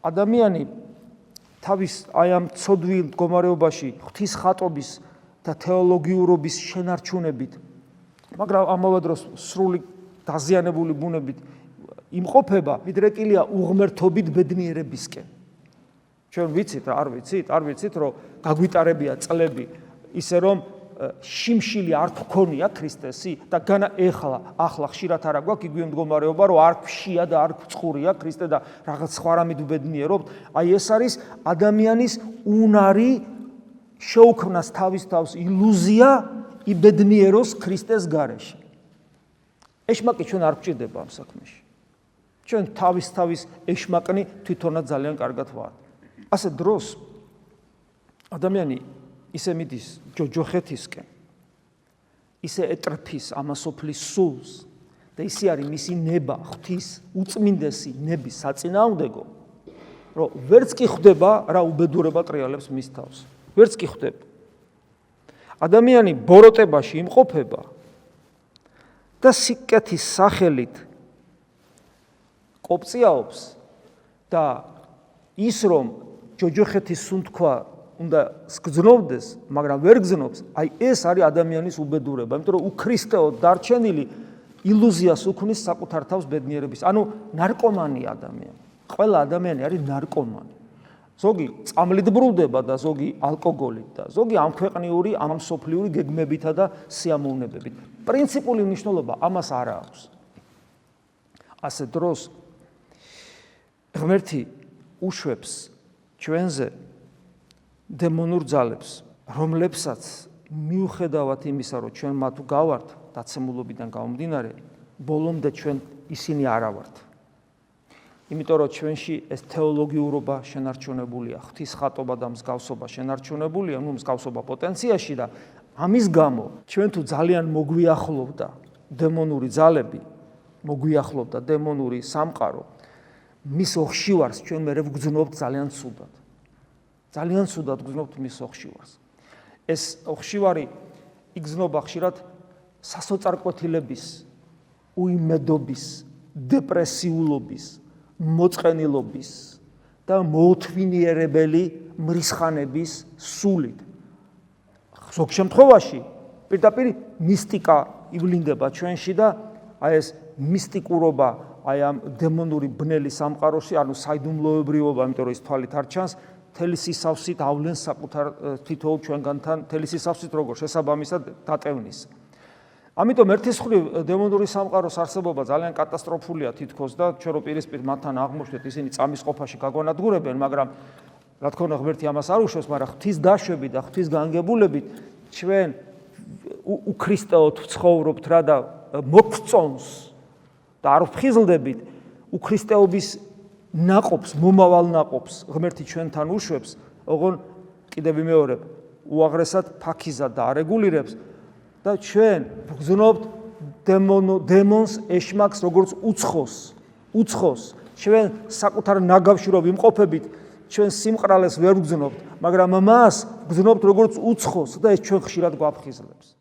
ადამიანი თავის აი ამ ცოდვილ მდგომარეობაში ღვთის ხატობის და თეოლოგიურობის შენარჩუნებით, მაგრამ ამავე დროს სრული დაზიანებული ბუნებით იმყოფება, მიდრეკილია უღმერთობით ბედნიერებისკენ. ჩვენ ვიცით, არ ვიცით, რომ გაგვიტარებია წლები ისე რომ შიმშილი არ გქონია ქრისტესი და ახლა ხშირად არა გვაქვს იგივე მდგომარეობა, რომ არ გშია და არ გწყურია ქრისტე და რაღაც სხვა რამით ვბედნიერობთ. აი ეს არის ადამიანის უნარი შეუქმნას თავის თავს ილუზია იბედნიეროს ქრისტეს გარეშე. ეშმაკი ჩვენ არ გვჭირდება ამ საქმეში. ჩვენ თავის ეშმაკნი თვითონაც ძალიან კარგად ვართ. ასე დროს ადამიანი ისე მიდის ჯოჯოხეთისკენ, ისე ეტრფის ამასოფლის სულს და ისე არის მისი ნება, ღვთის უწმინდესი ნების საწინააღმდეგო, რომ ვერც კი ხვდება რა უბედურება ტრიალებს მის თავს. ვერც კი ხვდება. ადამიანი ბოროტებაში იმყოფება და სიკეთის სახელით კოპწიაობს და ის რომ ჯოჯოხეთის სუნთქვა უნდა გძნობდეს, მაგრამ ვერ გძნობს, აი ეს არის ადამიანის უბედურება, იმიტომ რომ უქრისტეოდ დარჩენილი ილუზიას უქმნის საკუთარ თავს ბედნიერების. ანუ ნარკომანია ადამიანი. ყველა ადამიანი არის ნარკომანი. ზოგი წამლით ბრუნდება და ზოგი ალკოგოლით და ზოგი ამქვეყნიური, ამსოფლიური გეგმებითა და სიამოვნებებით. პრინციპული მნიშვნელობა ამას არ აქვს. ასე დროს ღმერთი უშვებს ჩვენზე დემონურ ძალებს, რომლებსაც მიუხედავად იმისა, რომ ჩვენ მათ გავართ დაცემულობიდან გამომდინარე, ბოლომდე ჩვენ ისინი არა ვართ. იმიტომ რომ ჩვენში ეს თეოლოგიურობა შენარჩუნებულია, ღვთის ხატობა და მსგავსობა შენარჩუნებულია, მსგავსობა პოტენციაში და ამის გამო ჩვენ თუ ძალიან მოგვიახლოვდა დემონური ძალები, მოგვიახლოვდა დემონური სამყარო, მის ოხშივარს ჩვენ მერე ვგრძნობთ ძალიან ცუდად. ძალიან ცუდად გრძნობთ მის ოხშივარს. ეს ოხშივარი იგრძნობა ხშირად სასოწარკვეთილების, უიმედობის, დეპრესიულობის, მოწყენილობის და მოუთვინიერებელი მრისხანების სულით. ზოგ შემთხვევაში პირდაპირ მისტიკა ივლინდება ჩვენში და აი ეს მისტიკურობა აი ამ დემონური ბნელი სამყაროში, ანუ საიდუმლოებრიობა, იმიტომ რომ ის თვალით არ ჩანს, თელი სისავსით ავლენს საკუთარ თითოეულ ჩვენგანთან, თელი სისავსით როგორ შესაბამისად დატევნის. ამიტომ ერთის მხრივ დემონური სამყაროს არსებობა ძალიან კატასტროფულია თითქოს და ჩვენ რო პირისპირ მათთან აღმოჩნდეთ, ისინი წამის ყოფაში გაგვანადგურებენ, მაგრამ რა თქმა უნდა ღმერთი ამას არ უშვებს, მაგრამ ღვთის დაშვებით და ღვთის განგებულებით ჩვენ უქრისტეოდ ვცხოვრობთ რა და მოგწონს და არ ვფხიზლდებით უქრისტეობის ნაყოფს, მომავალ ნაყოფს ღმერთი ჩვენთან უშვებს, ოღონ კიდევ ვიმეორებ, უაღრესად ფაქიზად და არეგულირებს და ჩვენ ვგრძნობთ დემონს, ეშმაკს, როგორც უცხოს. ჩვენ საკუთარ ნაგავში რო ვიმყოფებით, ჩვენ სიმყრალეს ვერ ვგრძნობთ, მაგრამ მას ვგრძნობთ როგორც უცხოს და ეს ჩვენ ხშირად გვაფხიზლებს.